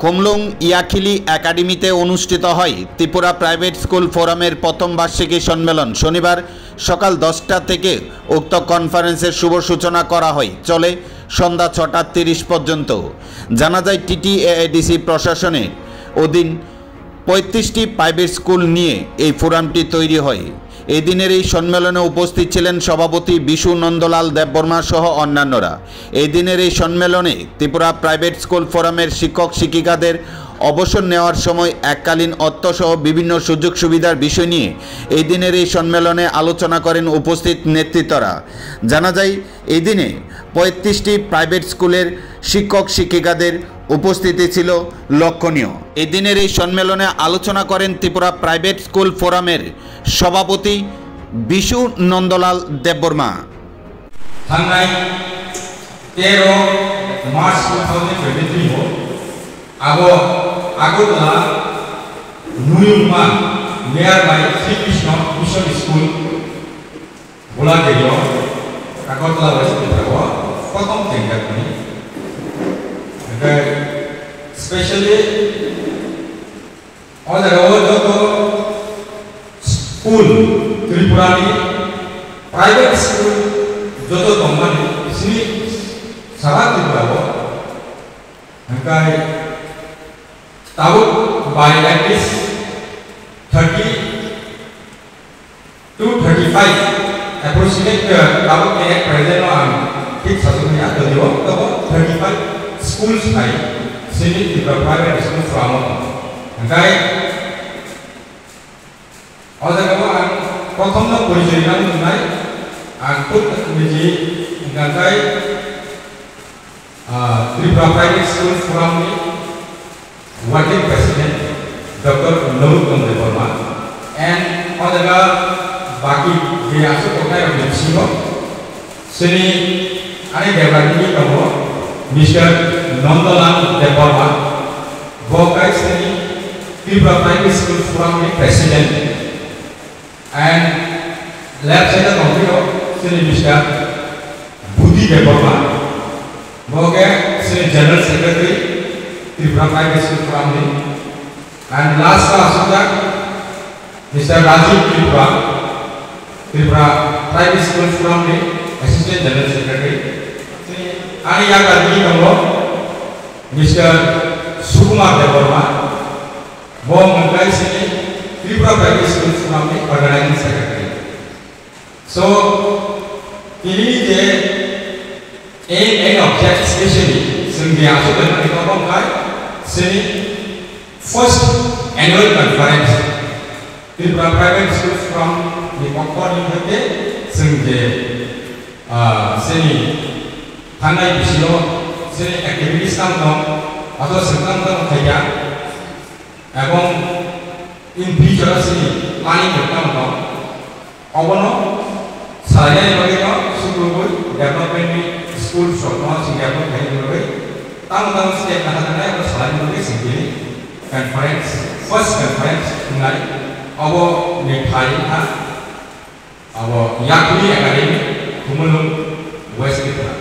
কুমলুং ইয়াখিলি একাডেমিতে অনুষ্ঠিত হয় ত্রিপুরা প্রাইভেট স্কুল ফোরামের প্রথম বার্ষিকী সম্মেলন। শনিবার সকাল 10টা থেকে উক্ত কনফারেন্সের শুভ সূচনা করা হয়, চলে সন্ধ্যা 6:30 পর্যন্ত। জানা যায় টিটিএআইডিসি প্রশাসনের অধীন 35টি প্রাইভেট স্কুল নিয়ে এই ফোরামটি তৈরি হয়। এই দিনের এই সম্মেলনে উপস্থিত ছিলেন সভাপতি বিশু নন্দলাল দেববর্মা সহ অন্যান্যরা। এই দিনের এই সম্মেলনে ত্রিপুরা প্রাইভেট স্কুল ফোরামের শিক্ষক শিক্ষিকাদের অবসর নেওয়ার সময় এককালীন অর্থসহ বিভিন্ন সুযোগ সুবিধার বিষয় নিয়ে এই দিনের এই সম্মেলনে আলোচনা করেন উপস্থিত নেতৃত্বরা। জানা যায় এই দিনে 35টি প্রাইভেট স্কুলের শিক্ষক শিক্ষিকাদের উপস্থিতি ছিল লক্ষণীয়। এই দিনের এই সম্মেলনে আলোচনা করেন ত্রিপুরা প্রাইভেট স্কুল ফোরামের সভাপতি বিশু নন্দলাল দেববর্মা। थांनाय 13 मार्च 2023 आगोला नुयुमा near by Shri Krishna mission school बोलादेरियो आगोला वेस्ट थागो प्रथम टेंगारनि स्पेशली अजागाव जत स्कूल त्रिपुरानि प्राइवेट स्कूल जत दंमानि बिसिनि सारा त्रिपुराव ओमफ्राय दाबो बाय एटलिस्ट 30 to 35 approximate दाबो एट प्रेजेंट आं ठीक सासुनिया ददियो दाबो 35 schools थायो सिनि त्रिपुरा प्राइवेट स्कूल फ्राम ओमफ्राय अजागाव आं प्रथम परिचय नाय आं खुद निजे ओमफ्राय त्रिपुरा प्राइवेट स्कूल फोरामनि working president doctor Narottam Debbarma and अजागा बाकी जे आसु कोथाय बिसिङाव सिनि आनि देवरानि दङ मिस्टर नंदलाल देबबर्मा बकाय सिनि त्रिपुरा प्राइवेट स्कूल फोरामनि प्रेसिडेंट एंड लेफ्ट साइड दङ सिनि मिस्टर बुद्धि देबबर्मा बकाय सिनि general secretary Tripura private school फोरामनि एंड लास्ट आसुदा mister Rajiv Tripura private school फोरामनि असिस्टेंट जनरल सेक्रेटरी आनी या गारनि दङ मिस्टर सुकुमार देबबर्मा बो मोनबाय सिनि त्रिपुरा प्राइवेट स्कूल फोरामनि अर्गेनाइजिंग सेक्रेटरी सो तिनि जे एन ऑब्जेक्ट स्पेशली जोंनि आसुदानि दंखाय सिनि first annual conference Tripura private school from the पक्षनि होते जों जे सिनि थांनाय बिसिङाव सिनि एक्टिविटीज दं अथ सोंखां दंखाया एवं इन फ्यूचर सिनि प्लानिंग दं अबनो सालायनाय बागै सुबुरुबो डेवलपमेंटनि स्कूल सप्ताह सिंगापुर थायो ताम स्टेप नाथानाय आरो सालायनाय बागै सिंगिनि कॉन्फ्रेंस फर्स्ट कॉन्फ्रेंस खुंनाय अब नेथायहा अब याखुली एकाडेमी कुमलुं वेस्ट त्रिपुरा